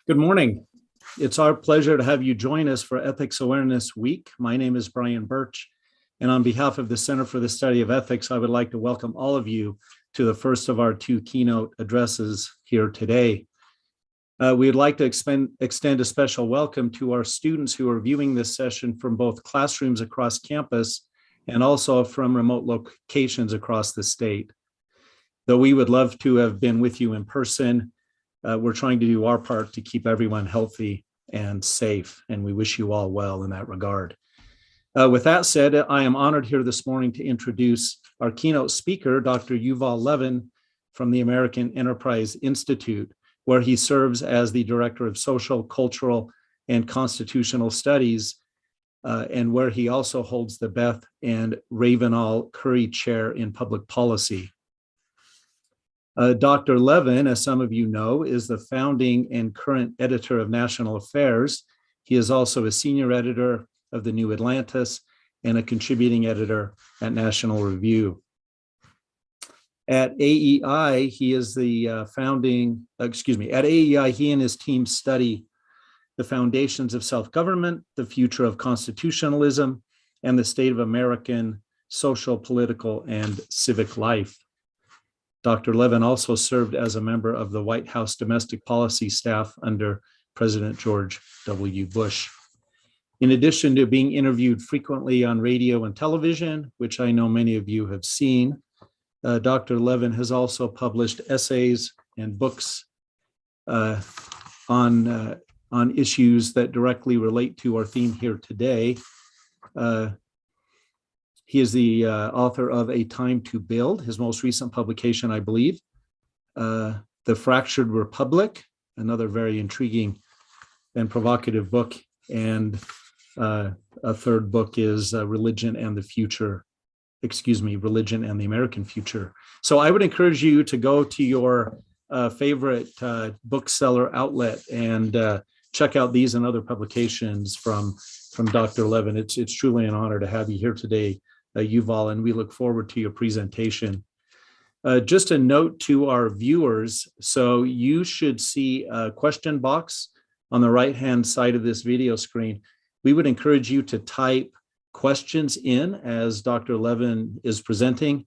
Good morning. It's our pleasure to have you join us for Ethics Awareness Week. My name is Brian Birch, and on behalf of the Center for the Study of Ethics, I would like to welcome all of you to the first of our two keynote addresses here today. We would like to extend a special welcome to our students who are viewing this session from both classrooms across campus and also from remote locations across the state. Though we would love to have been with you in person, we're trying to do our part to keep everyone healthy and safe, and we wish you all well in that regard. With that said, I am honored here this morning to introduce our keynote speaker, Dr. Yuval Levin from the American Enterprise Institute, where he serves as the Director of Social, Cultural, and Constitutional Studies, and where he also holds the Beth and Ravenall Curry Chair in Public Policy. Dr. Levin, as some of you know, is the founding and current editor of National Affairs. He is also a senior editor of the New Atlantis and a contributing editor at National Review. At AEI, he is the at AEI, he and his team study the foundations of self-government, the future of constitutionalism, and the state of American social, political, and civic life. Dr. Levin also served as a member of the White House domestic policy staff under President George W. Bush. In addition to being interviewed frequently on radio and television, which I know many of you have seen, Dr. Levin has also published essays and books on issues that directly relate to our theme here today. He is the author of A Time to Build, his most recent publication, I believe, The Fractured Republic, another very intriguing and provocative book. And a third book is Religion and the American Future. So I would encourage you to go to your favorite bookseller outlet and check out these and other publications from Dr. Levin. It's truly an honor to have you here today, Yuval, and we look forward to your presentation. Just a note to our viewers, so you should see a question box on the right-hand side of this video screen. We would encourage you to type questions in as Dr. Levin is presenting.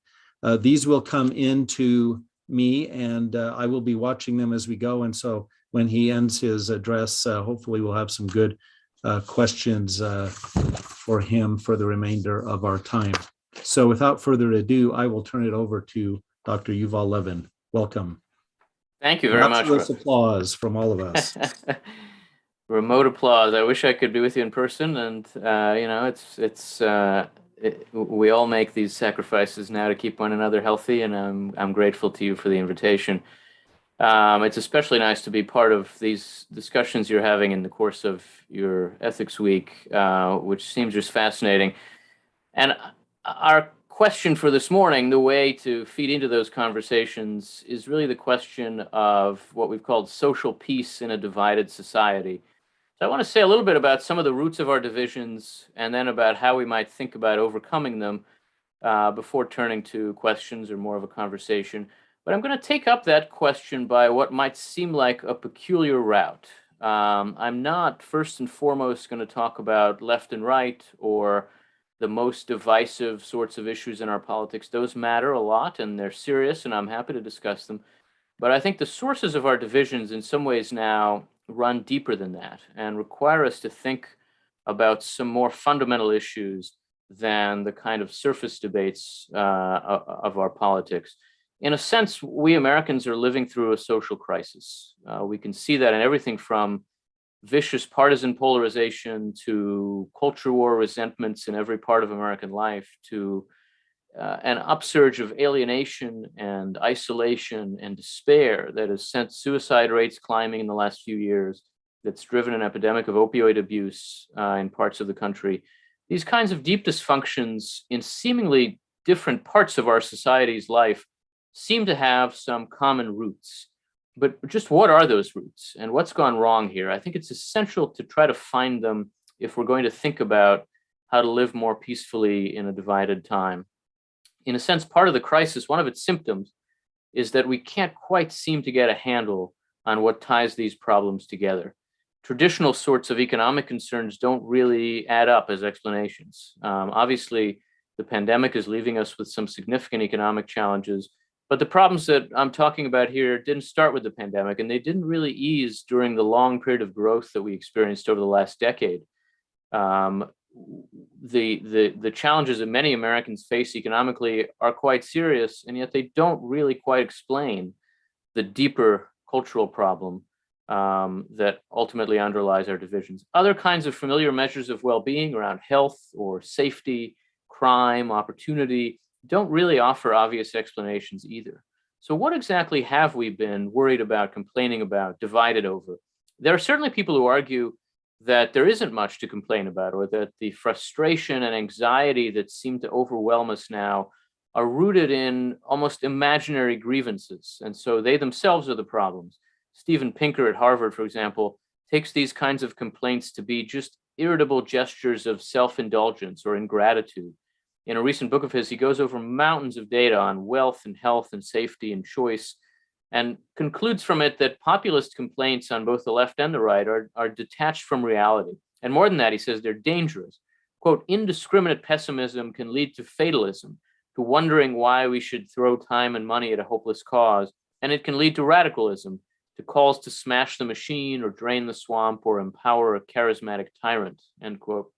These will come into me, and I will be watching them as we go. And so when he ends his address, hopefully we'll have some good questions for him for the remainder of our time. So without further ado, I will turn it over to Dr. Yuval Levin. Welcome. Thank you very much. Applause from all of us. Remote applause. I wish I could be with you in person, and we all make these sacrifices now to keep one another healthy, and I'm grateful to you for the invitation. It's especially nice to be part of these discussions you're having in the course of your Ethics Week, which seems just fascinating. And our question for this morning, the way to feed into those conversations, is really the question of what we've called social peace in a divided society. So I want to say a little bit about some of the roots of our divisions and then about how we might think about overcoming them before turning to questions or more of a conversation. But I'm going to take up that question by what might seem like a peculiar route. I'm not first and foremost going to talk about left and right or the most divisive sorts of issues in our politics. Those matter a lot and they're serious, and I'm happy to discuss them. But I think the sources of our divisions in some ways now run deeper than that and require us to think about some more fundamental issues than the kind of surface debates of our politics. In a sense, we Americans are living through a social crisis. We can see that in everything from vicious partisan polarization to culture war resentments in every part of American life to an upsurge of alienation and isolation and despair that has sent suicide rates climbing in the last few years, that's driven an epidemic of opioid abuse in parts of the country. These kinds of deep dysfunctions in seemingly different parts of our society's life seem to have some common roots. But just what are those roots and what's gone wrong here? I think it's essential to try to find them if we're going to think about how to live more peacefully in a divided time. In a sense, part of the crisis, one of its symptoms, is that we can't quite seem to get a handle on what ties these problems together. Traditional sorts of economic concerns don't really add up as explanations. Obviously, the pandemic is leaving us with some significant economic challenges, but the problems that I'm talking about here didn't start with the pandemic, and they didn't really ease during the long period of growth that we experienced over the last decade. The challenges that many Americans face economically are quite serious, and yet they don't really quite explain the deeper cultural problem that ultimately underlies our divisions. Other kinds of familiar measures of well-being around health or safety, crime, opportunity, don't really offer obvious explanations either. So what exactly have we been worried about, complaining about, divided over? There are certainly people who argue that there isn't much to complain about, or that the frustration and anxiety that seem to overwhelm us now are rooted in almost imaginary grievances, and so they themselves are the problems. Steven Pinker at Harvard, for example, takes these kinds of complaints to be just irritable gestures of self-indulgence or ingratitude. In a recent book of his, he goes over mountains of data on wealth and health and safety and choice, and concludes from it that populist complaints on both the left and the right are detached from reality. And more than that, he says they're dangerous. Quote, indiscriminate pessimism can lead to fatalism, to wondering why we should throw time and money at a hopeless cause, and it can lead to radicalism, to calls to smash the machine or drain the swamp or empower a charismatic tyrant, end quote.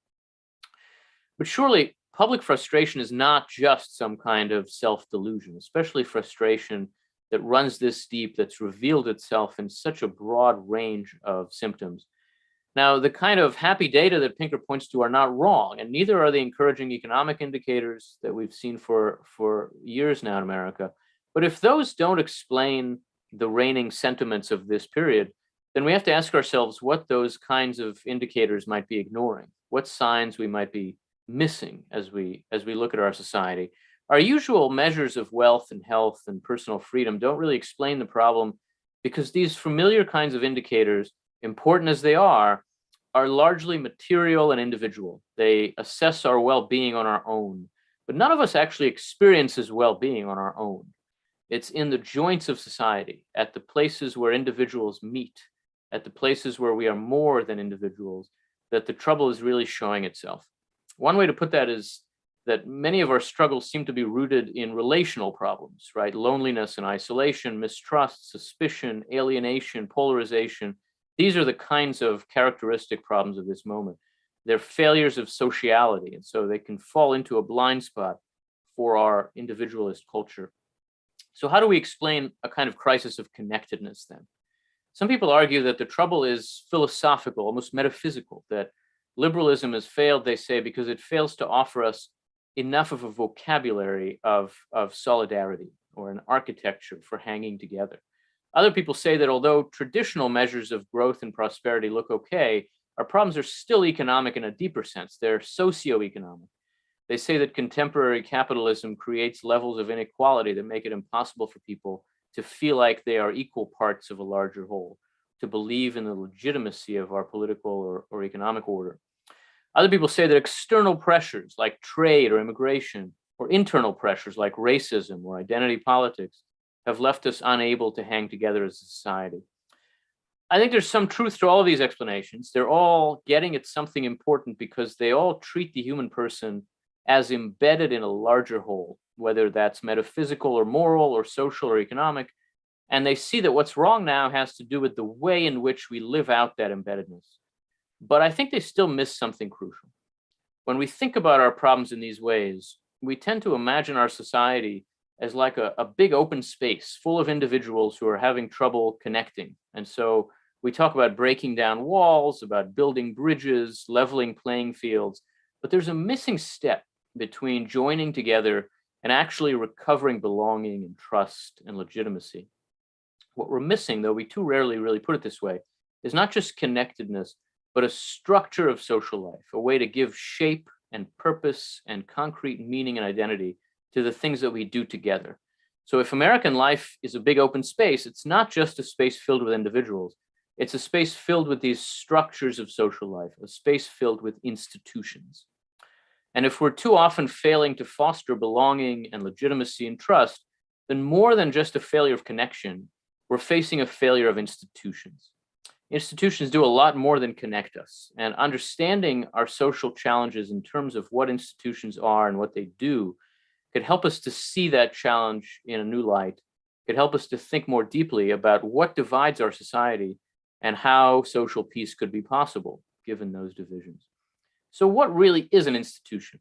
But surely public frustration is not just some kind of self-delusion, especially frustration that runs this deep, that's revealed itself in such a broad range of symptoms. Now, the kind of happy data that Pinker points to are not wrong, and neither are the encouraging economic indicators that we've seen for years now in America. But if those don't explain the reigning sentiments of this period, then we have to ask ourselves what those kinds of indicators might be ignoring, what signs we might be missing as we look at our society. Our usual measures of wealth and health and personal freedom don't really explain the problem, because these familiar kinds of indicators, important as they are largely material and individual. They assess our well-being on our own, but none of us actually experiences well-being on our own. It's in the joints of society, at the places where individuals meet, at the places where we are more than individuals, that the trouble is really showing itself. One way to put that is that many of our struggles seem to be rooted in relational problems, right? Loneliness and isolation, mistrust, suspicion, alienation, polarization. These are the kinds of characteristic problems of this moment. They're failures of sociality, and so they can fall into a blind spot for our individualist culture. So how do we explain a kind of crisis of connectedness then? Some people argue that the trouble is philosophical, almost metaphysical, that liberalism has failed, they say, because it fails to offer us enough of a vocabulary of solidarity or an architecture for hanging together. Other people say that although traditional measures of growth and prosperity look okay, our problems are still economic in a deeper sense. They're socioeconomic. They say that contemporary capitalism creates levels of inequality that make it impossible for people to feel like they are equal parts of a larger whole, to believe in the legitimacy of our political or economic order. Other people say that external pressures like trade or immigration, or internal pressures like racism or identity politics, have left us unable to hang together as a society. I think there's some truth to all of these explanations. They're all getting at something important because they all treat the human person as embedded in a larger whole, whether that's metaphysical or moral or social or economic. And they see that what's wrong now has to do with the way in which we live out that embeddedness. But I think they still miss something crucial. When we think about our problems in these ways, we tend to imagine our society as like a big open space full of individuals who are having trouble connecting. And so we talk about breaking down walls, about building bridges, leveling playing fields, but there's a missing step between joining together and actually recovering belonging and trust and legitimacy. What we're missing, though we too rarely really put it this way, is not just connectedness, but a structure of social life, a way to give shape and purpose and concrete meaning and identity to the things that we do together. So if American life is a big open space, it's not just a space filled with individuals. It's a space filled with these structures of social life, a space filled with institutions. And if we're too often failing to foster belonging and legitimacy and trust, then more than just a failure of connection, we're facing a failure of institutions. Institutions do a lot more than connect us, and understanding our social challenges in terms of what institutions are and what they do could help us to see that challenge in a new light, could help us to think more deeply about what divides our society and how social peace could be possible given those divisions. So what really is an institution?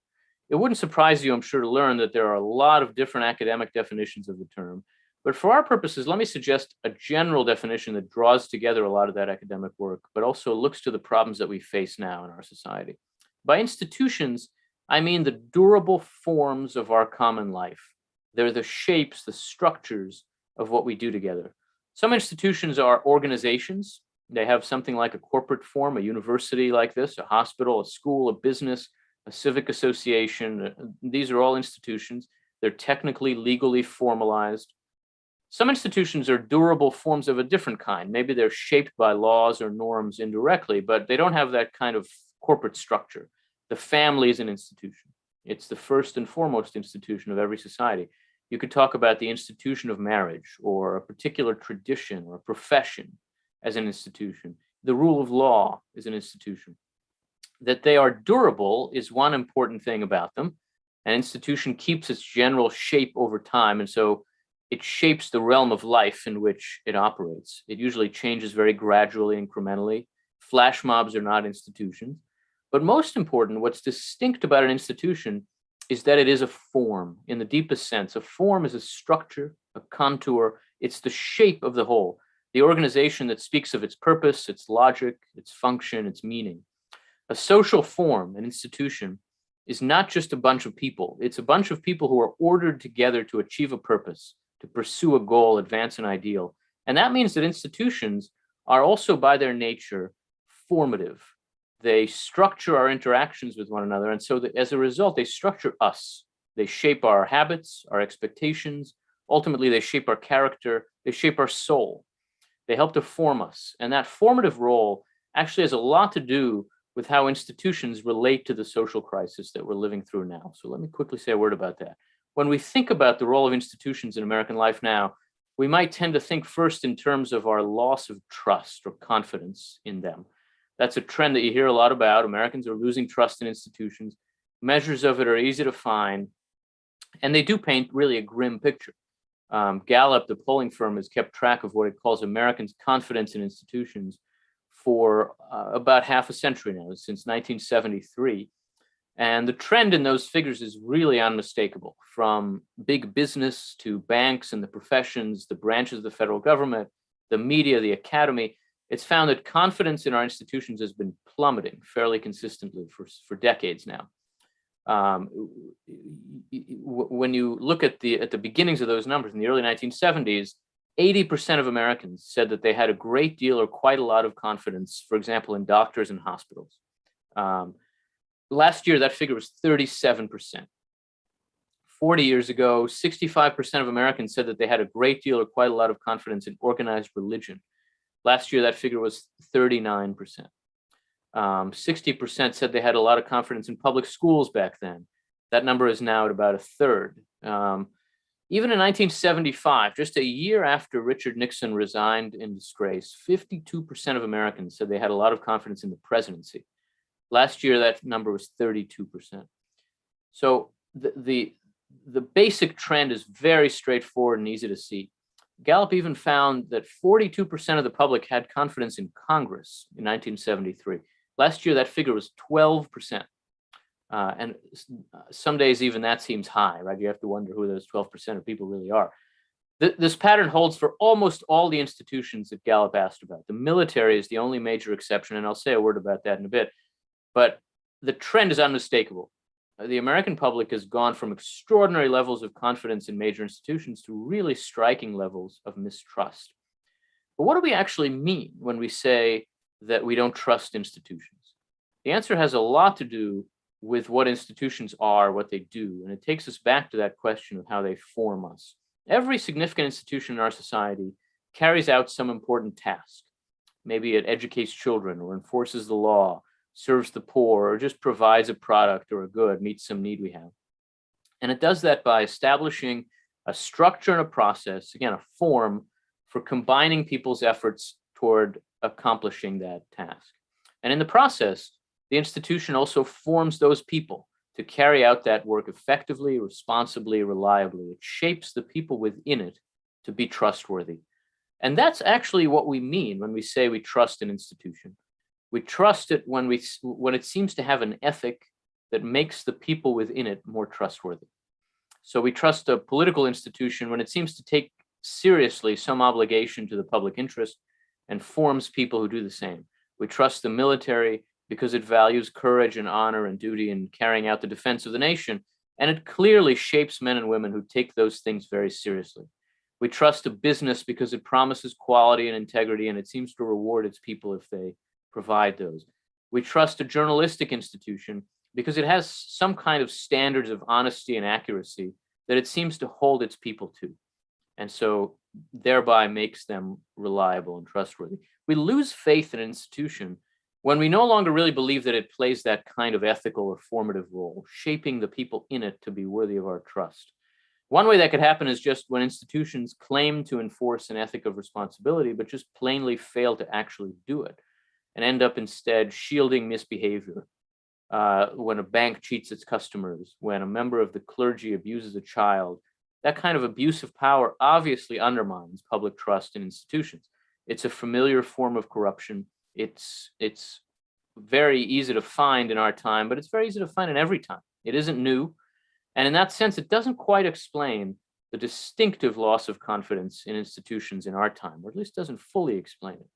It wouldn't surprise you, I'm sure, to learn that there are a lot of different academic definitions of the term. But for our purposes, let me suggest a general definition that draws together a lot of that academic work, but also looks to the problems that we face now in our society. By institutions, I mean the durable forms of our common life. They're the shapes, the structures of what we do together. Some institutions are organizations. They have something like a corporate form, a university like this, a hospital, a school, a business, a civic association. These are all institutions. They're technically, legally formalized. Some institutions are durable forms of a different kind. Maybe they're shaped by laws or norms indirectly, but they don't have that kind of corporate structure. The family is an institution. It's the first and foremost institution of every society. You could talk about the institution of marriage or a particular tradition or a profession as an institution. The rule of law is an institution. That they are durable is one important thing about them. An institution keeps its general shape over time, and so it shapes the realm of life in which it operates. It usually changes very gradually, incrementally. Flash mobs are not institutions. But most important, what's distinct about an institution is that it is a form in the deepest sense. A form is a structure, a contour. It's the shape of the whole, the organization that speaks of its purpose, its logic, its function, its meaning. A social form, an institution, is not just a bunch of people. It's a bunch of people who are ordered together to achieve a purpose, to pursue a goal, advance an ideal. And that means that institutions are also by their nature formative. They structure our interactions with one another. And so as a result, they structure us. They shape our habits, our expectations. Ultimately, they shape our character. They shape our soul. They help to form us. And that formative role actually has a lot to do with how institutions relate to the social crisis that we're living through now. So let me quickly say a word about that. When we think about the role of institutions in American life now, we might tend to think first in terms of our loss of trust or confidence in them. That's a trend that you hear a lot about. Americans are losing trust in institutions. Measures of it are easy to find, and they do paint really a grim picture. Gallup, the polling firm, has kept track of what it calls Americans' confidence in institutions for about half a century now, since 1973. And the trend in those figures is really unmistakable. From big business to banks and the professions, the branches of the federal government, the media, the academy, it's found that confidence in our institutions has been plummeting fairly consistently for decades now. When you look at the beginnings of those numbers in the early 1970s, 80% of Americans said that they had a great deal or quite a lot of confidence, for example, in doctors and hospitals. Last year, that figure was 37%. 40 years ago, 65% of Americans said that they had a great deal or quite a lot of confidence in organized religion. Last year, that figure was 39%. 60% said they had a lot of confidence in public schools back then. That number is now at about a third. Even in 1975, just a year after Richard Nixon resigned in disgrace, 52% of Americans said they had a lot of confidence in the presidency. Last year, that number was 32%. So the basic trend is very straightforward and easy to see. Gallup even found that 42% of the public had confidence in Congress in 1973. Last year, that figure was 12%. And some days even that seems high, right? You have to wonder who those 12% of people really are. This pattern holds for almost all the institutions that Gallup asked about. The military is the only major exception, and I'll say a word about that in a bit. But the trend is unmistakable. The American public has gone from extraordinary levels of confidence in major institutions to really striking levels of mistrust. But what do we actually mean when we say that we don't trust institutions? The answer has a lot to do with what institutions are, what they do, and it takes us back to that question of how they form us. Every significant institution in our society carries out some important task. Maybe it educates children or enforces the law, serves the poor, or just provides a product or a good, meets some need we have. And it does that by establishing a structure and a process, again, a form for combining people's efforts toward accomplishing that task. And in the process, the institution also forms those people to carry out that work effectively, responsibly, reliably. It shapes the people within it to be trustworthy. And that's actually what we mean when we say we trust an institution. We trust it when it seems to have an ethic that makes the people within it more trustworthy. So we trust a political institution when it seems to take seriously some obligation to the public interest and forms people who do the same. We trust the military because it values courage and honor and duty in carrying out the defense of the nation, and it clearly shapes men and women who take those things very seriously. We trust a business because it promises quality and integrity, and it seems to reward its people if they provide those. We trust a journalistic institution because it has some kind of standards of honesty and accuracy that it seems to hold its people to, and so thereby makes them reliable and trustworthy. We lose faith in an institution when we no longer really believe that it plays that kind of ethical or formative role, shaping the people in it to be worthy of our trust. One way that could happen is just when institutions claim to enforce an ethic of responsibility, but just plainly fail to actually do it and end up instead shielding misbehavior. When a bank cheats its customers, when a member of the clergy abuses a child, that kind of abuse of power obviously undermines public trust in institutions. It's a familiar form of corruption. It's very easy to find in our time, but it's very easy to find in every time. It isn't new. And in that sense, it doesn't quite explain the distinctive loss of confidence in institutions in our time, or at least doesn't fully explain it.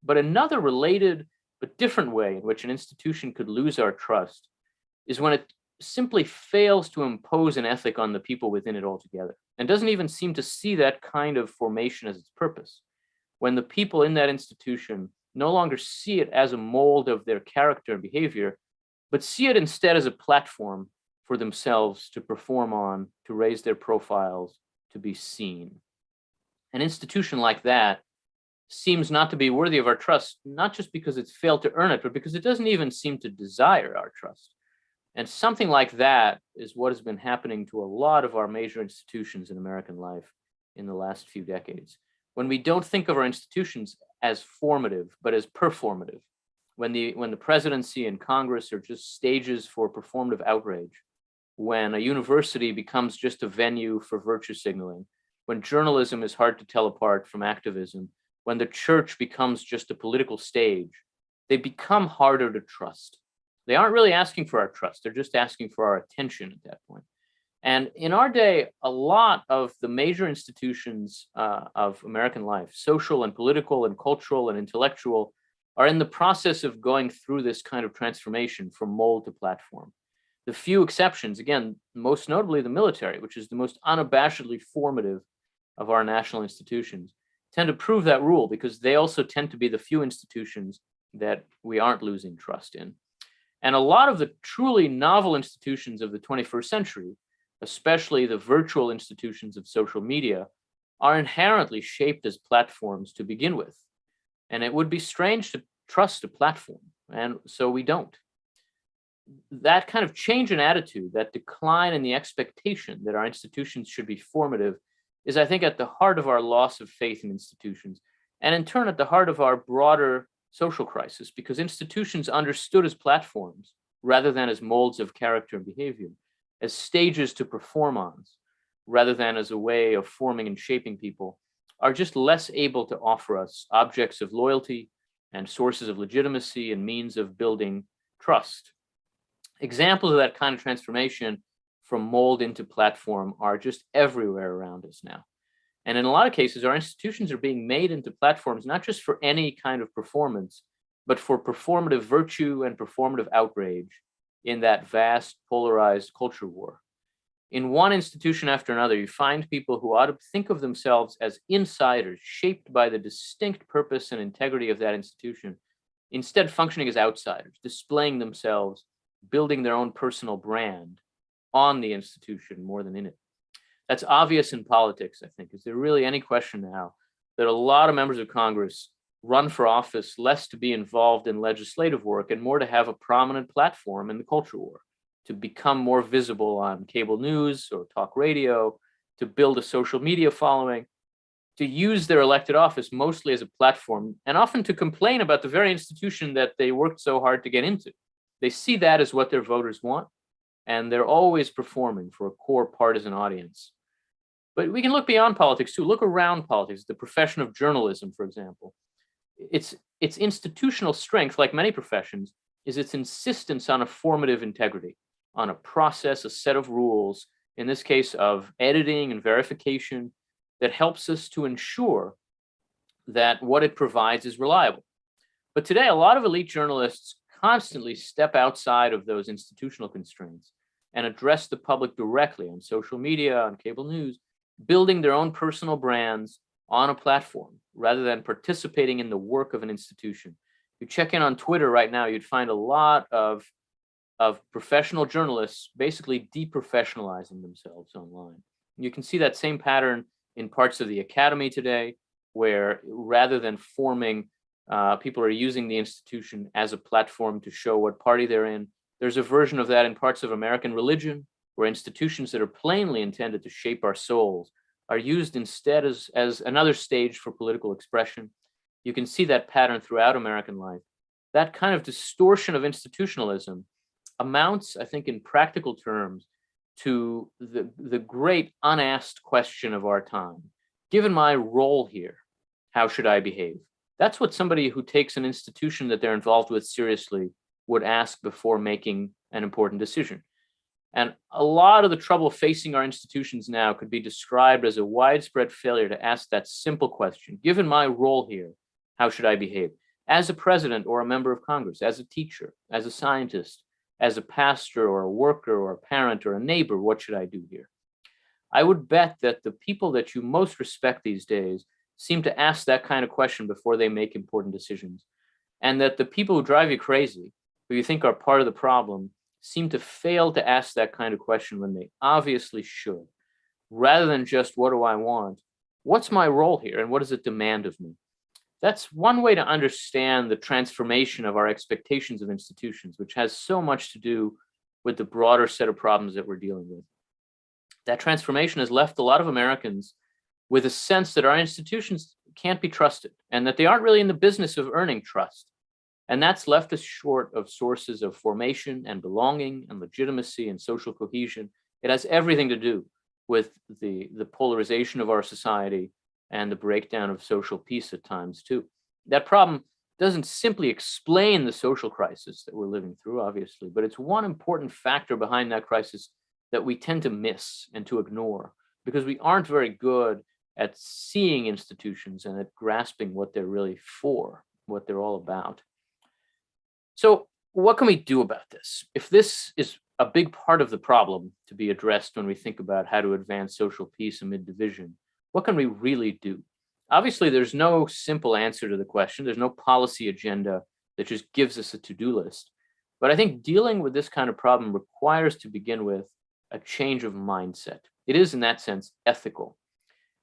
But another related but different way in which an institution could lose our trust is when it simply fails to impose an ethic on the people within it altogether, and doesn't even seem to see that kind of formation as its purpose. When the people in that institution no longer see it as a mold of their character and behavior, but see it instead as a platform for themselves to perform on, to raise their profiles, to be seen. An institution like that seems not to be worthy of our trust, not just because it's failed to earn it, but because it doesn't even seem to desire our trust. And something like that is what has been happening to a lot of our major institutions in American life in the last few decades. When we don't think of our institutions as formative, but as performative, when the presidency and Congress are just stages for performative outrage, when a university becomes just a venue for virtue signaling, when journalism is hard to tell apart from activism, when the church becomes just a political stage, they become harder to trust. They aren't really asking for our trust. They're just asking for our attention at that point. And in our day, a lot of the major institutions of American life, social and political and cultural and intellectual, are in the process of going through this kind of transformation from mold to platform. The few exceptions, again, most notably the military, which is the most unabashedly formative of our national institutions, tend to prove that rule because they also tend to be the few institutions that we aren't losing trust in. And a lot of the truly novel institutions of the 21st century, especially the virtual institutions of social media, are inherently shaped as platforms to begin with. And it would be strange to trust a platform, and so we don't. That kind of change in attitude, that decline in the expectation that our institutions should be formative, is, I think, at the heart of our loss of faith in institutions, and in turn at the heart of our broader social crisis, because institutions understood as platforms rather than as molds of character and behavior, as stages to perform on, rather than as a way of forming and shaping people, are just less able to offer us objects of loyalty and sources of legitimacy and means of building trust. Examples of that kind of transformation from mold into platform are just everywhere around us now. And in a lot of cases, our institutions are being made into platforms, not just for any kind of performance, but for performative virtue and performative outrage in that vast polarized culture war. In one institution after another, you find people who ought to think of themselves as insiders, shaped by the distinct purpose and integrity of that institution, instead functioning as outsiders, displaying themselves, building their own personal brand on the institution more than in it. That's obvious in politics, I think. Is there really any question now that a lot of members of Congress run for office less to be involved in legislative work and more to have a prominent platform in the culture war, to become more visible on cable news or talk radio, to build a social media following, to use their elected office mostly as a platform, and often to complain about the very institution that they worked so hard to get into. They see that as what their voters want, and they're always performing for a core partisan audience. But we can look beyond politics too. Look around politics, the profession of journalism, for example. Its institutional strength, like many professions, is its insistence on a formative integrity, on a process, a set of rules, in this case of editing and verification, that helps us to ensure that what it provides is reliable. But today, a lot of elite journalists constantly step outside of those institutional constraints and address the public directly on social media, on cable news, building their own personal brands on a platform rather than participating in the work of an institution. You check in on Twitter right now, you'd find a lot of professional journalists basically deprofessionalizing themselves online. You can see that same pattern in parts of the academy today, where rather than forming, people are using the institution as a platform to show what party they're in. There's a version of that in parts of American religion, where institutions that are plainly intended to shape our souls are used instead as another stage for political expression. You can see that pattern throughout American life. That kind of distortion of institutionalism amounts, I think, in practical terms, to the great unasked question of our time. Given my role here, how should I behave? That's what somebody who takes an institution that they're involved with seriously would ask before making an important decision. And a lot of the trouble facing our institutions now could be described as a widespread failure to ask that simple question. Given my role here, how should I behave? As a president or a member of Congress, as a teacher, as a scientist, as a pastor or a worker or a parent or a neighbor, what should I do here? I would bet that the people that you most respect these days seem to ask that kind of question before they make important decisions. And that the people who drive you crazy, who you think are part of the problem, seem to fail to ask that kind of question when they obviously should. Rather than just, what do I want? What's my role here and what does it demand of me? That's one way to understand the transformation of our expectations of institutions, which has so much to do with the broader set of problems that we're dealing with. That transformation has left a lot of Americans with a sense that our institutions can't be trusted and that they aren't really in the business of earning trust. And that's left us short of sources of formation and belonging and legitimacy and social cohesion. It has everything to do with the polarization of our society and the breakdown of social peace at times too. That problem doesn't simply explain the social crisis that we're living through, obviously, but it's one important factor behind that crisis that we tend to miss and to ignore because we aren't very good at seeing institutions and at grasping what they're really for, what they're all about. So what can we do about this? If this is a big part of the problem to be addressed when we think about how to advance social peace amid division, what can we really do? Obviously, there's no simple answer to the question. There's no policy agenda that just gives us a to-do list. But I think dealing with this kind of problem requires to begin with a change of mindset. It is, in that sense, ethical.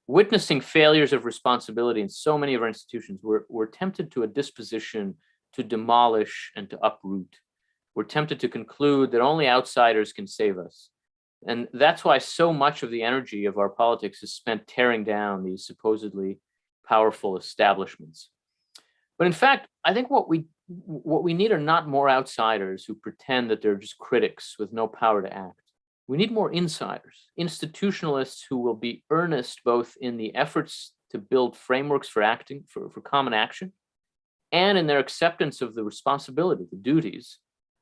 Witnessing failures of responsibility in so many of our institutions, we're tempted to a disposition to demolish and to uproot. We're tempted to conclude that only outsiders can save us. And that's why so much of the energy of our politics is spent tearing down these supposedly powerful establishments. But in fact, I think what we need are not more outsiders who pretend that they're just critics with no power to act. We need more insiders, institutionalists who will be earnest both in the efforts to build frameworks for acting, for common action, and in their acceptance of the responsibility, the duties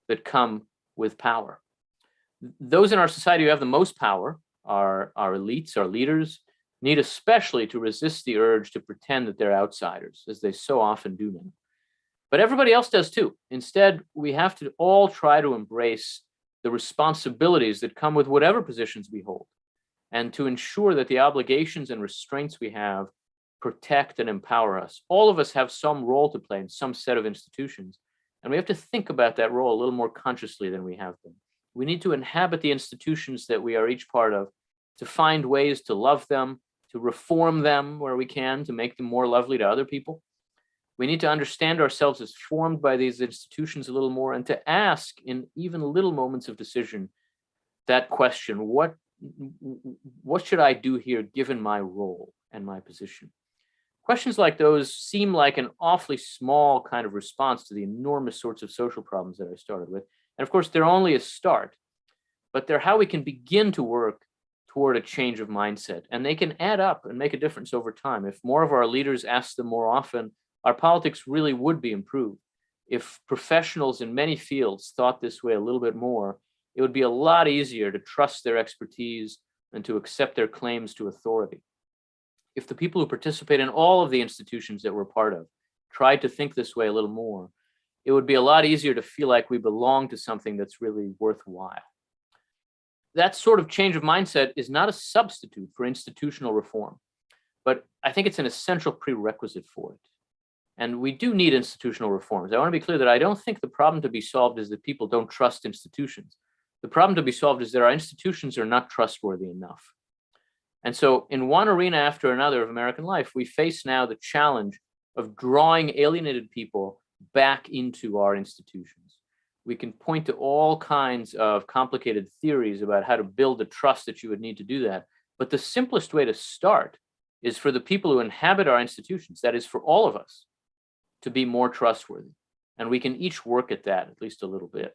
that come with power. Those in our society who have the most power, our elites, our leaders, need especially to resist the urge to pretend that they're outsiders, as they so often do now. But everybody else does too. Instead, we have to all try to embrace the responsibilities that come with whatever positions we hold, and to ensure that the obligations and restraints we have protect and empower us. All of us have some role to play in some set of institutions, and we have to think about that role a little more consciously than we have been. We need to inhabit the institutions that we are each part of, to find ways to love them, to reform them where we can, to make them more lovely to other people. We need to understand ourselves as formed by these institutions a little more, and to ask in even little moments of decision that question, what should I do here given my role and my position? Questions like those seem like an awfully small kind of response to the enormous sorts of social problems that I started with. And of course, they're only a start, but they're how we can begin to work toward a change of mindset. And they can add up and make a difference over time. If more of our leaders asked them more often, our politics really would be improved. If professionals in many fields thought this way a little bit more, it would be a lot easier to trust their expertise and to accept their claims to authority. If the people who participate in all of the institutions that we're part of tried to think this way a little more, it would be a lot easier to feel like we belong to something that's really worthwhile. That sort of change of mindset is not a substitute for institutional reform, but I think it's an essential prerequisite for it. And we do need institutional reforms. I want to be clear that I don't think the problem to be solved is that people don't trust institutions. The problem to be solved is that our institutions are not trustworthy enough. And so in one arena after another of American life, we face now the challenge of drawing alienated people back into our institutions. We can point to all kinds of complicated theories about how to build the trust that you would need to do that. But the simplest way to start is for the people who inhabit our institutions, that is for all of us, to be more trustworthy. And we can each work at that, at least a little bit.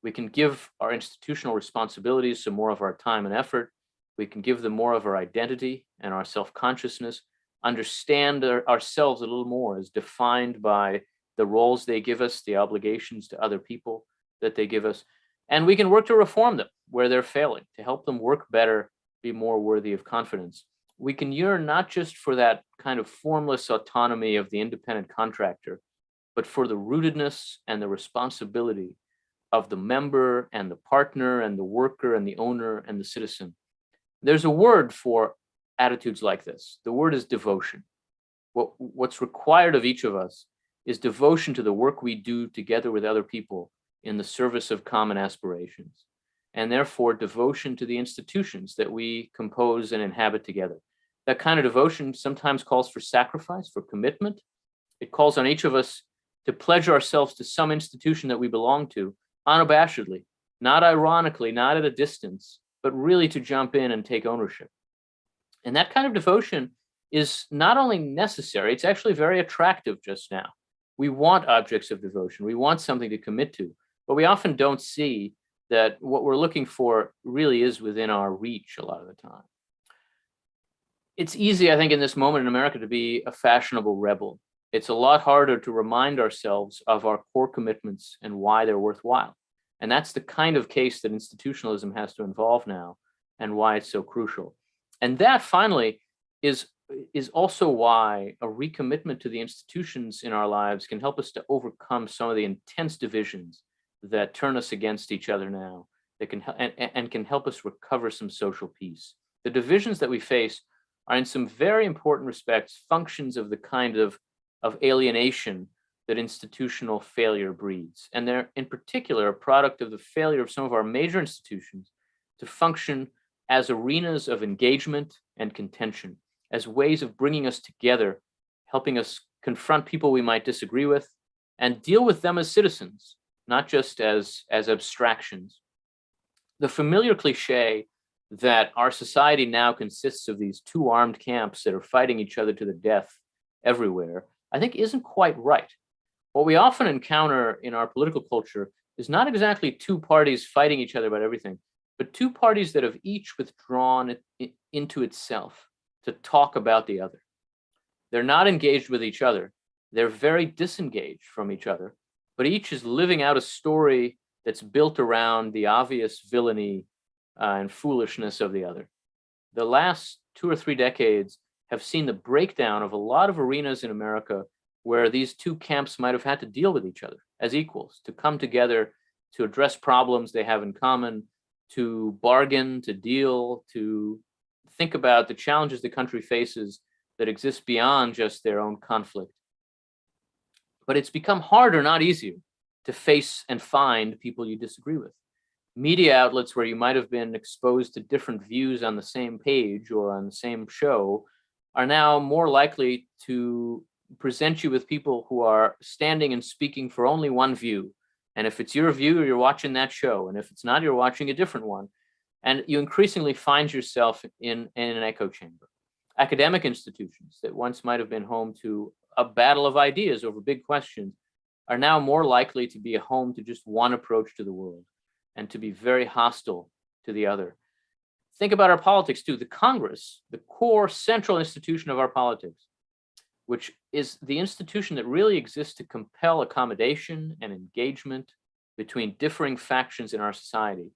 We can give our institutional responsibilities some more of our time and effort. We can give them more of our identity and our self-consciousness, understand ourselves a little more as defined by the roles they give us, the obligations to other people that they give us. And we can work to reform them where they're failing, to help them work better, be more worthy of confidence. We can yearn not just for that kind of formless autonomy of the independent contractor, but for the rootedness and the responsibility of the member and the partner and the worker and the owner and the citizen. There's a word for attitudes like this. The word is devotion. What's required of each of us is devotion to the work we do together with other people in the service of common aspirations, and therefore devotion to the institutions that we compose and inhabit together. That kind of devotion sometimes calls for sacrifice, for commitment. It calls on each of us to pledge ourselves to some institution that we belong to unabashedly, not ironically, not at a distance, but really to jump in and take ownership. And that kind of devotion is not only necessary, it's actually very attractive just now. We want objects of devotion. We want something to commit to, but we often don't see that what we're looking for really is within our reach a lot of the time. It's easy, I think, in this moment in America to be a fashionable rebel. It's a lot harder to remind ourselves of our core commitments and why they're worthwhile. And that's the kind of case that institutionalism has to involve now and why it's so crucial. And that finally is also why a recommitment to the institutions in our lives can help us to overcome some of the intense divisions that turn us against each other now, that can help us recover some social peace. The divisions that we face are in some very important respects functions of the kind of alienation that institutional failure breeds. And they're in particular a product of the failure of some of our major institutions to function as arenas of engagement and contention, as ways of bringing us together, helping us confront people we might disagree with and deal with them as citizens, not just as abstractions. The familiar cliche that our society now consists of these two armed camps that are fighting each other to the death everywhere, I think isn't quite right. What we often encounter in our political culture is not exactly two parties fighting each other about everything, but two parties that have each withdrawn into itself to talk about the other. They're not engaged with each other. They're very disengaged from each other, but each is living out a story that's built around the obvious villainy and foolishness of the other. The last 2 or 3 decades have seen the breakdown of a lot of arenas in America where these two camps might have had to deal with each other as equals, to come together, to address problems they have in common, to bargain, to deal, to think about the challenges the country faces that exist beyond just their own conflict. But it's become harder, not easier, to face and find people you disagree with. Media outlets where you might have been exposed to different views on the same page or on the same show are now more likely to present you with people who are standing and speaking for only one view. And if it's your view, you're watching that show. And if it's not, you're watching a different one. And you increasingly find yourself in an echo chamber. Academic institutions that once might have been home to a battle of ideas over big questions are now more likely to be a home to just one approach to the world and to be very hostile to the other. Think about our politics too. The Congress, the core central institution of our politics, which is the institution that really exists to compel accommodation and engagement between differing factions in our society,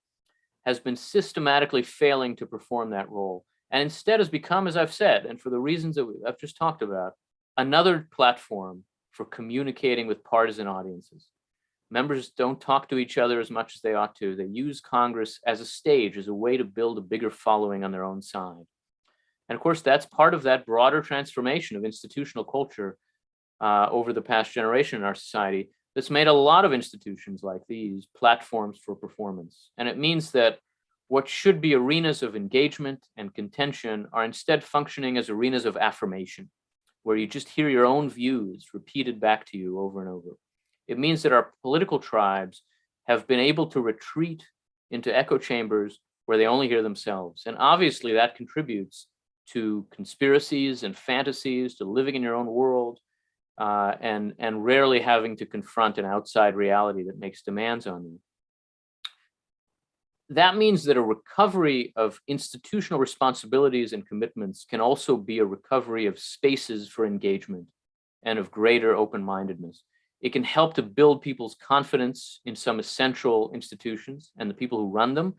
has been systematically failing to perform that role, and instead has become, as I've said, and for the reasons that I've just talked about, another platform for communicating with partisan audiences. Members don't talk to each other as much as they ought to. They use Congress as a stage, as a way to build a bigger following on their own side. And of course, that's part of that broader transformation of institutional culture over the past generation in our society that's made a lot of institutions like these platforms for performance. And it means that what should be arenas of engagement and contention are instead functioning as arenas of affirmation, where you just hear your own views repeated back to you over and over. It means that our political tribes have been able to retreat into echo chambers where they only hear themselves. And obviously that contributes to conspiracies and fantasies, to living in your own world, and rarely having to confront an outside reality that makes demands on you. That means that a recovery of institutional responsibilities and commitments can also be a recovery of spaces for engagement and of greater open-mindedness. It can help to build people's confidence in some essential institutions and the people who run them.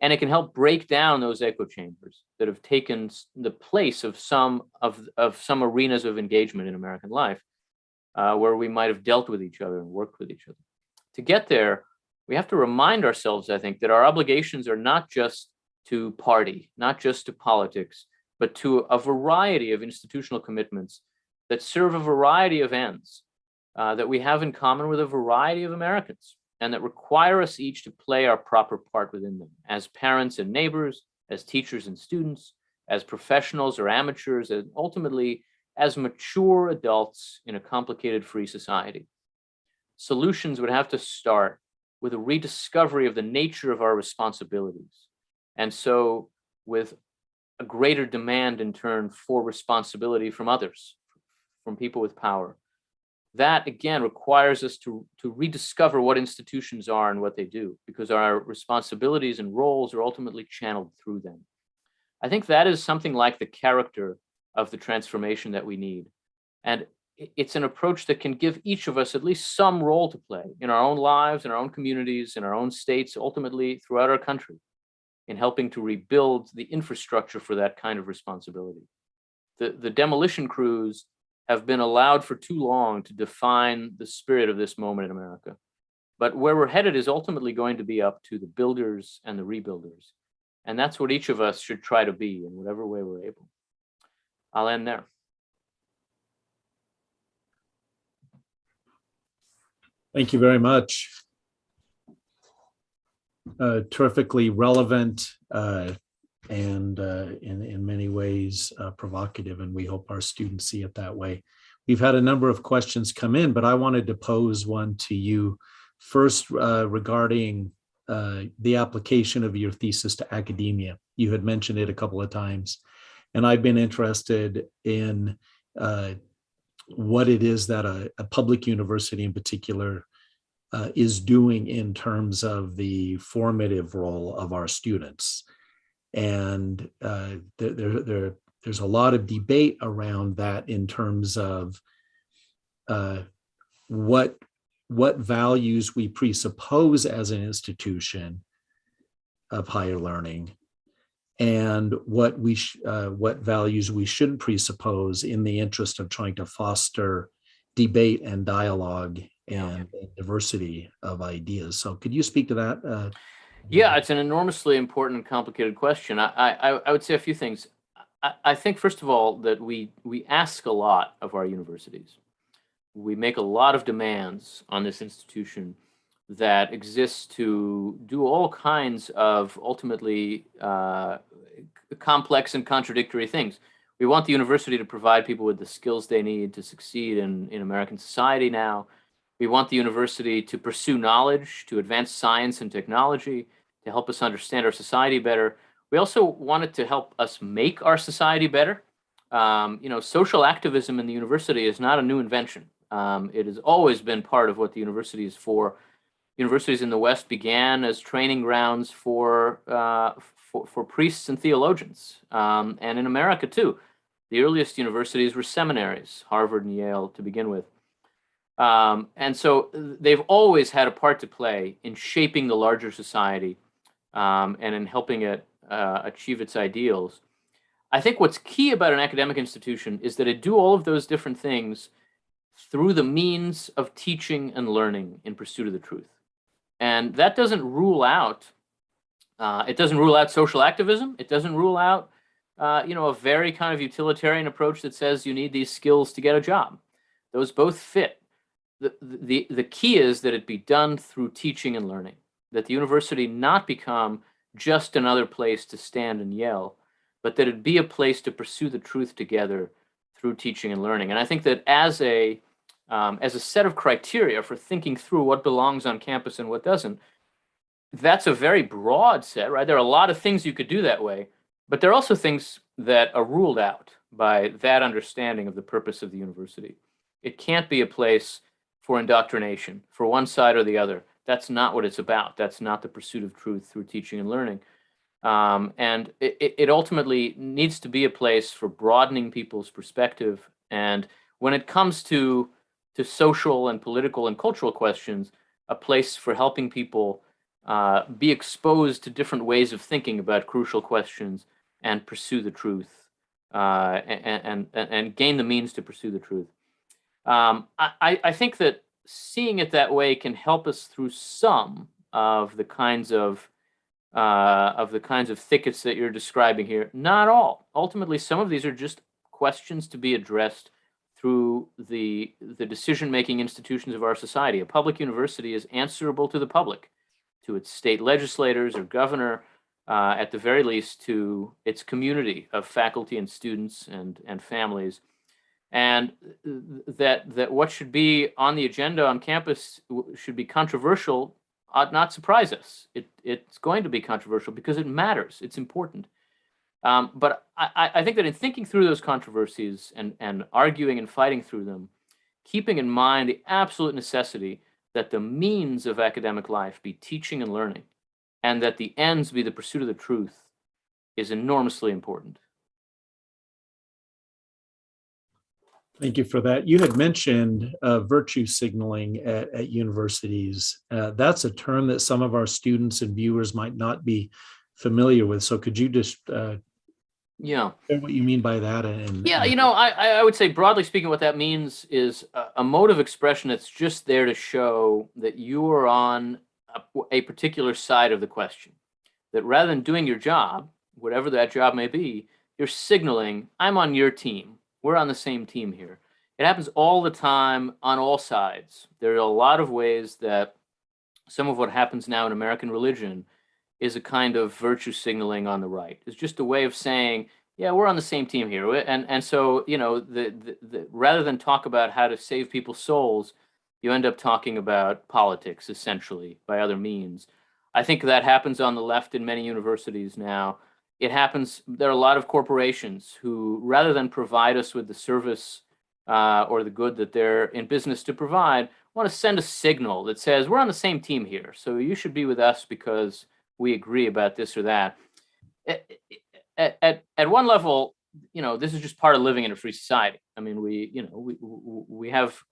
And it can help break down those echo chambers that have taken the place of some arenas of engagement in American life, where we might have dealt with each other and worked with each other. To get there, we have to remind ourselves, I think, that our obligations are not just to party, not just to politics, but to a variety of institutional commitments that serve a variety of ends that we have in common with a variety of Americans, and that require us each to play our proper part within them, as parents and neighbors, as teachers and students, as professionals or amateurs, and ultimately as mature adults in a complicated free society. Solutions would have to start with a rediscovery of the nature of our responsibilities, and so with a greater demand in turn for responsibility from others, from people with power. That, again, requires us to rediscover what institutions are and what they do, because our responsibilities and roles are ultimately channeled through them. I think that is something like the character of the transformation that we need. And it's an approach that can give each of us at least some role to play in our own lives, in our own communities, in our own states, ultimately throughout our country, in helping to rebuild the infrastructure for that kind of responsibility. The demolition crews have been allowed for too long to define the spirit of this moment in America. But where we're headed is ultimately going to be up to the builders and the rebuilders. And that's what each of us should try to be in whatever way we're able. I'll end there. Thank you very much. Terrifically relevant and in many ways provocative, and we hope our students see it that way. We've had a number of questions come in, but I wanted to pose one to you first regarding the application of your thesis to academia. You had mentioned it a couple of times, and I've been interested in what it is that a public university in particular is doing in terms of the formative role of our students. And there's a lot of debate around that in terms of what values we presuppose as an institution of higher learning, and what values we shouldn't presuppose in the interest of trying to foster debate and dialogue and diversity of ideas. So could you speak to that? Yeah, it's an enormously important and complicated question. I would say a few things. I think, first of all, that we ask a lot of our universities. We make a lot of demands on this institution that exists to do all kinds of ultimately complex and contradictory things. We want the university to provide people with the skills they need to succeed in American society now. We want the university to pursue knowledge, to advance science and technology, to help us understand our society better. We also want it to help us make our society better. social activism in the university is not a new invention. It has always been part of what the university is for. Universities in the West began as training grounds for priests and theologians, and in America too. The earliest universities were seminaries, Harvard and Yale to begin with. And so they've always had a part to play in shaping the larger society and in helping it achieve its ideals. I think what's key about an academic institution is that it do all of those different things through the means of teaching and learning in pursuit of the truth. And that doesn't rule out, social activism. It doesn't rule out, a very kind of utilitarian approach that says you need these skills to get a job. Those both fit. The key is that it be done through teaching and learning, that the university not become just another place to stand and yell, but that it be a place to pursue the truth together through teaching and learning. And I think that as a set of criteria for thinking through what belongs on campus and what doesn't, that's a very broad set, right? There are a lot of things you could do that way, but there are also things that are ruled out by that understanding of the purpose of the university. It can't be a place for indoctrination, for one side or the other. That's not what it's about. That's not the pursuit of truth through teaching and learning. And it ultimately needs to be a place for broadening people's perspective. And when it comes to social and political and cultural questions, a place for helping people be exposed to different ways of thinking about crucial questions and pursue the truth and gain the means to pursue the truth. I think that seeing it that way can help us through some of the kinds of thickets that you're describing here. Not all. Ultimately, some of these are just questions to be addressed through the decision-making institutions of our society. A public university is answerable to the public, to its state legislators or governor, at the very least to its community of faculty and students and families. And that what should be on the agenda on campus should be controversial ought not surprise us. It's going to be controversial because it matters. It's important. But I think that in thinking through those controversies and arguing and fighting through them, keeping in mind the absolute necessity that the means of academic life be teaching and learning, and that the ends be the pursuit of the truth, is enormously important. Thank you for that. You had mentioned virtue signaling at universities. That's a term that some of our students and viewers might not be familiar with. So could you just share what you mean by that? I would say broadly speaking, what that means is a mode of expression that's just there to show that you are on a particular side of the question. That rather than doing your job, whatever that job may be, you're signaling, I'm on your team. We're on the same team here. It happens all the time on all sides. There are a lot of ways that some of what happens now in American religion is a kind of virtue signaling on the right. It's just a way of saying, yeah, we're on the same team here. And so, rather than talk about how to save people's souls, you end up talking about politics, essentially, by other means. I think that happens on the left in many universities now. It happens, there are a lot of corporations who, rather than provide us with the service or the good that they're in business to provide, want to send a signal that says, we're on the same team here, so you should be with us because we agree about this or that. At one level, this is just part of living in a free society. I mean, we have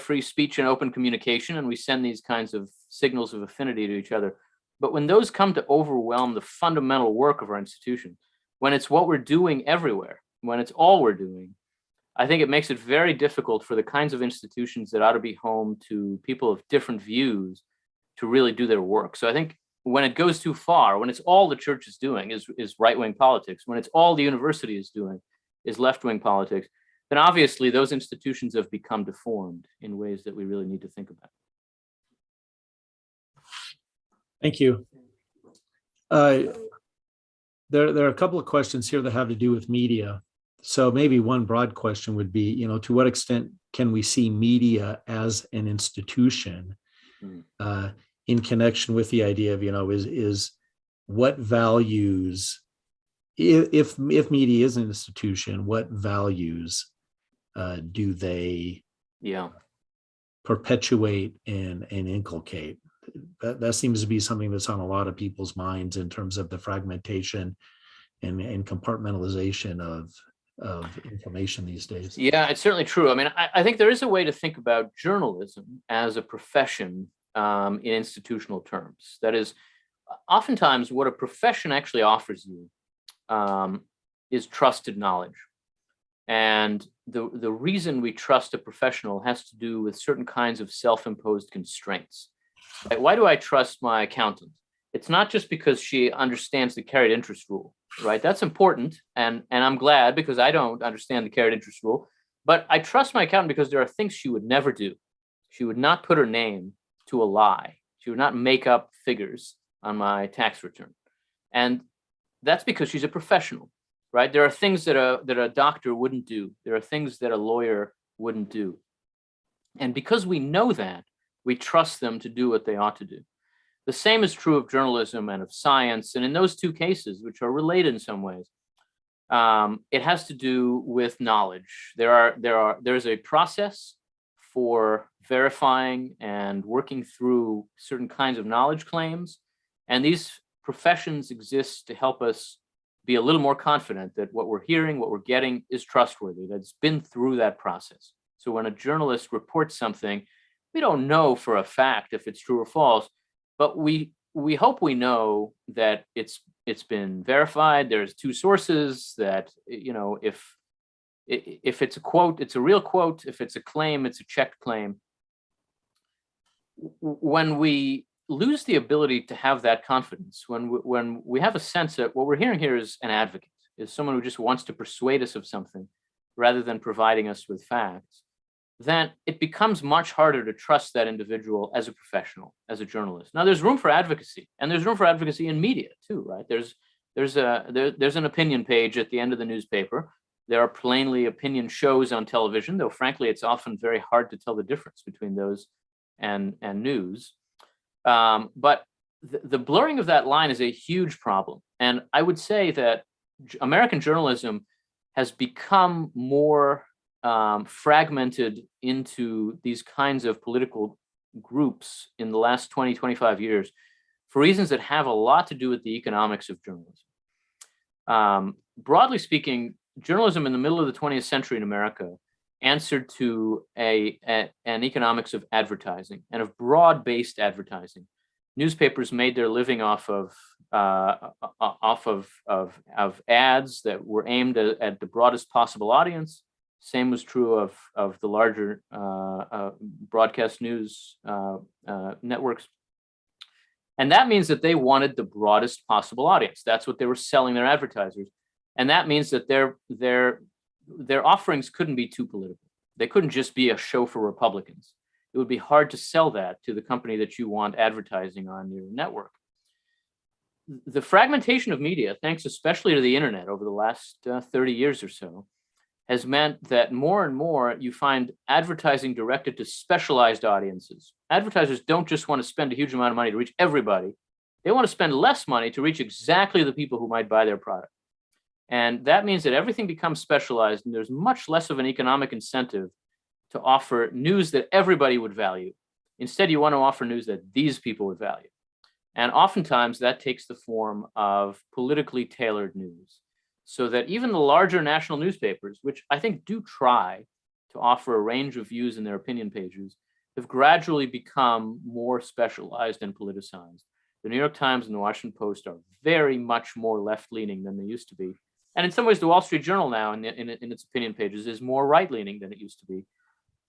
free speech and open communication, and we send these kinds of signals of affinity to each other. But when those come to overwhelm the fundamental work of our institution, when it's what we're doing everywhere, when it's all we're doing, I think it makes it very difficult for the kinds of institutions that ought to be home to people of different views to really do their work. So I think when it goes too far, when it's all the church is doing is right-wing politics, when it's all the university is doing is left-wing politics, then obviously those institutions have become deformed in ways that we really need to think about. Thank you. There are a couple of questions here that have to do with media. So maybe one broad question would be, to what extent can we see media as an institution in connection with the idea of, is what values if media is an institution, what values do they Yeah. perpetuate and inculcate? That seems to be something that's on a lot of people's minds in terms of the fragmentation and compartmentalization of information these days. Yeah, it's certainly true. I mean, I think there is a way to think about journalism as a profession in institutional terms. That is, oftentimes what a profession actually offers you is trusted knowledge. And the reason we trust a professional has to do with certain kinds of self-imposed constraints. Right? Why do I trust my accountant? It's not just because she understands the carried interest rule, right? That's important, and I'm glad, because I don't understand the carried interest rule. But I trust my accountant because there are things she would never do. She would not put her name to a lie. She would not make up figures on my tax return. And that's because she's a professional, right? There are things that a doctor wouldn't do. There are things that a lawyer wouldn't do. And because we know that, we trust them to do what they ought to do. The same is true of journalism and of science. And in those two cases, which are related in some ways, it has to do with knowledge. There's a process for verifying and working through certain kinds of knowledge claims. And these professions exist to help us be a little more confident that what we're hearing, what we're getting is trustworthy, that it's been through that process. So when a journalist reports something, we don't know for a fact if it's true or false, but we hope we know that it's been verified. There's two sources that, if it's a quote, it's a real quote. If it's a claim, it's a checked claim. When we lose the ability to have that confidence, when we have a sense that what we're hearing here is an advocate, is someone who just wants to persuade us of something rather than providing us with facts, then it becomes much harder to trust that individual as a professional, as a journalist. Now, there's room for advocacy, and there's room for advocacy in media too, right? There's an opinion page at the end of the newspaper. There are plainly opinion shows on television, though frankly, it's often very hard to tell the difference between those and news. But the blurring of that line is a huge problem. And I would say that American journalism has become more fragmented into these kinds of political groups in the last 20, 25 years for reasons that have a lot to do with the economics of journalism. Broadly speaking, journalism in the middle of the 20th century in America answered to an economics of advertising and of broad-based advertising. Newspapers made their living off of ads that were aimed at the broadest possible audience. Same was true of the larger broadcast news networks. And that means that they wanted the broadest possible audience. That's what they were selling their advertisers. And that means that their offerings couldn't be too political. They couldn't just be a show for Republicans. It would be hard to sell that to the company that you want advertising on your network. The fragmentation of media, thanks especially to the internet over the last 30 years or so, has meant that more and more you find advertising directed to specialized audiences. Advertisers don't just want to spend a huge amount of money to reach everybody. They want to spend less money to reach exactly the people who might buy their product. And that means that everything becomes specialized, and there's much less of an economic incentive to offer news that everybody would value. Instead, you want to offer news that these people would value. And oftentimes that takes the form of politically tailored news, so that even the larger national newspapers, which I think do try to offer a range of views in their opinion pages, have gradually become more specialized and politicized. The New York Times and the Washington Post are very much more left-leaning than they used to be. And in some ways, the Wall Street Journal now in its opinion pages is more right-leaning than it used to be.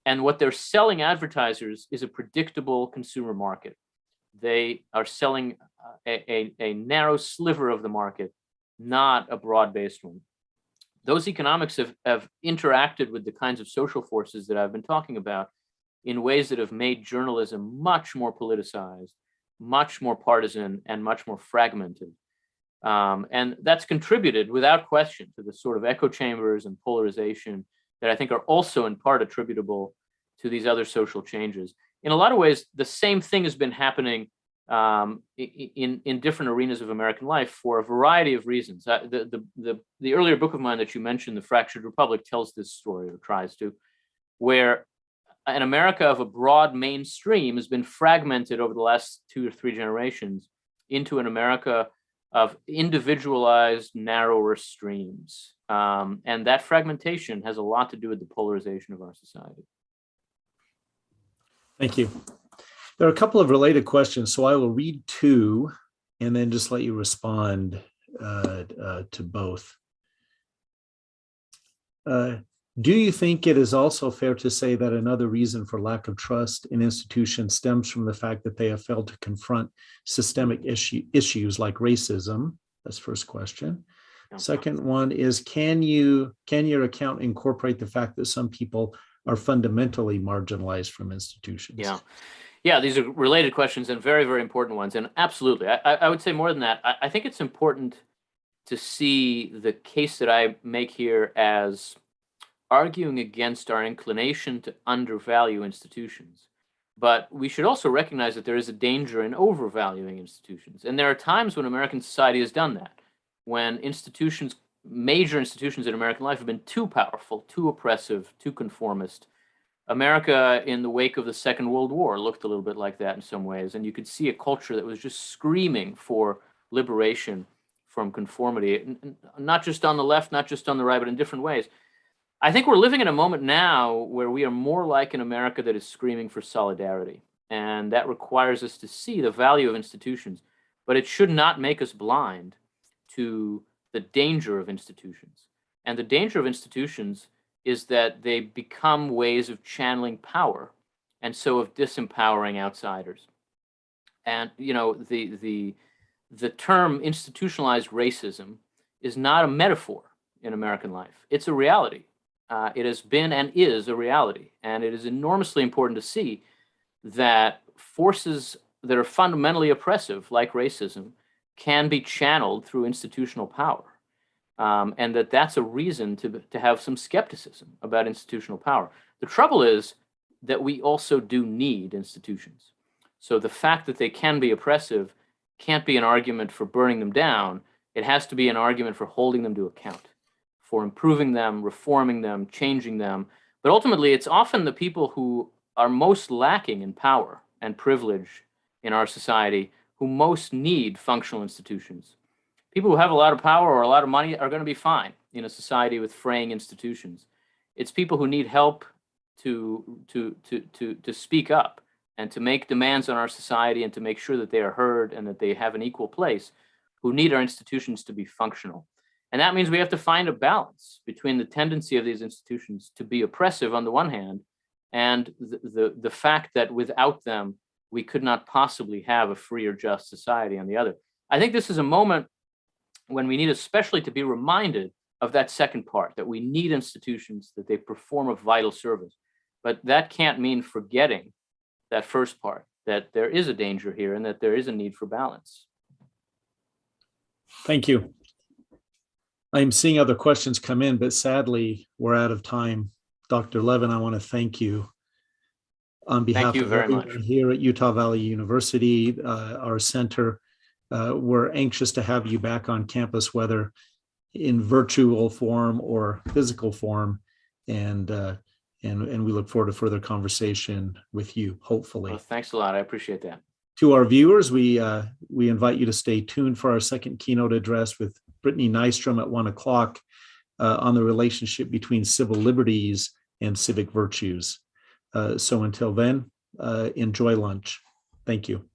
And what they're selling advertisers is a predictable consumer market. They are selling a narrow sliver of the market, not a broad-based one. Those economics have interacted with the kinds of social forces that I've been talking about in ways that have made journalism much more politicized, much more partisan, and much more fragmented. And that's contributed without question to the sort of echo chambers and polarization that I think are also in part attributable to these other social changes. In a lot of ways, the same thing has been happening in different arenas of American life for a variety of reasons. The earlier book of mine that you mentioned, The Fractured Republic, tells this story, or tries to, where an America of a broad mainstream has been fragmented over the last 2 or 3 generations into an America of individualized, narrower streams. And that fragmentation has a lot to do with the polarization of our society. Thank you. There are a couple of related questions, so I will read 2 and then just let you respond to both. Do you think it is also fair to say that another reason for lack of trust in institutions stems from the fact that they have failed to confront systemic issues like racism? That's the first question. Second one is, can your account incorporate the fact that some people are fundamentally marginalized from institutions? Yeah, these are related questions and very, very important ones. And absolutely, I would say more than that. I think it's important to see the case that I make here as arguing against our inclination to undervalue institutions. But we should also recognize that there is a danger in overvaluing institutions. And there are times when American society has done that, when institutions, major institutions in American life, have been too powerful, too oppressive, too conformist. America in the wake of the Second World War looked a little bit like that in some ways. And you could see a culture that was just screaming for liberation from conformity, not just on the left, not just on the right, but in different ways. I think we're living in a moment now where we are more like an America that is screaming for solidarity. And that requires us to see the value of institutions, but it should not make us blind to the danger of institutions. And the danger of institutions is that they become ways of channeling power, and so of disempowering outsiders. And the term institutionalized racism is not a metaphor in American life. It's a reality. It has been and is a reality. And it is enormously important to see that forces that are fundamentally oppressive, like racism, can be channeled through institutional power. And that's a reason to have some skepticism about institutional power. The trouble is that we also do need institutions. So the fact that they can be oppressive can't be an argument for burning them down. It has to be an argument for holding them to account, for improving them, reforming them, changing them. But ultimately, it's often the people who are most lacking in power and privilege in our society who most need functional institutions. People who have a lot of power or a lot of money are going to be fine in a society with fraying institutions. It's people who need help to speak up and to make demands on our society and to make sure that they are heard and that they have an equal place, who need our institutions to be functional. And that means we have to find a balance between the tendency of these institutions to be oppressive on the one hand and the fact that without them, we could not possibly have a free or just society on the other. I think this is a moment when we need especially to be reminded of that second part, that we need institutions, that they perform a vital service. But that can't mean forgetting that first part, that there is a danger here and that there is a need for balance. Thank you. I'm seeing other questions come in, but sadly, we're out of time. Dr. Levin, I want to thank you on behalf of everyone here at Utah Valley University, our center. We're anxious to have you back on campus, whether in virtual form or physical form, and we look forward to further conversation with you, hopefully. Well, thanks a lot. I appreciate that. To our viewers, we invite you to stay tuned for our second keynote address with Brittany Nystrom at 1:00 on the relationship between civil liberties and civic virtues. So until then, enjoy lunch. Thank you.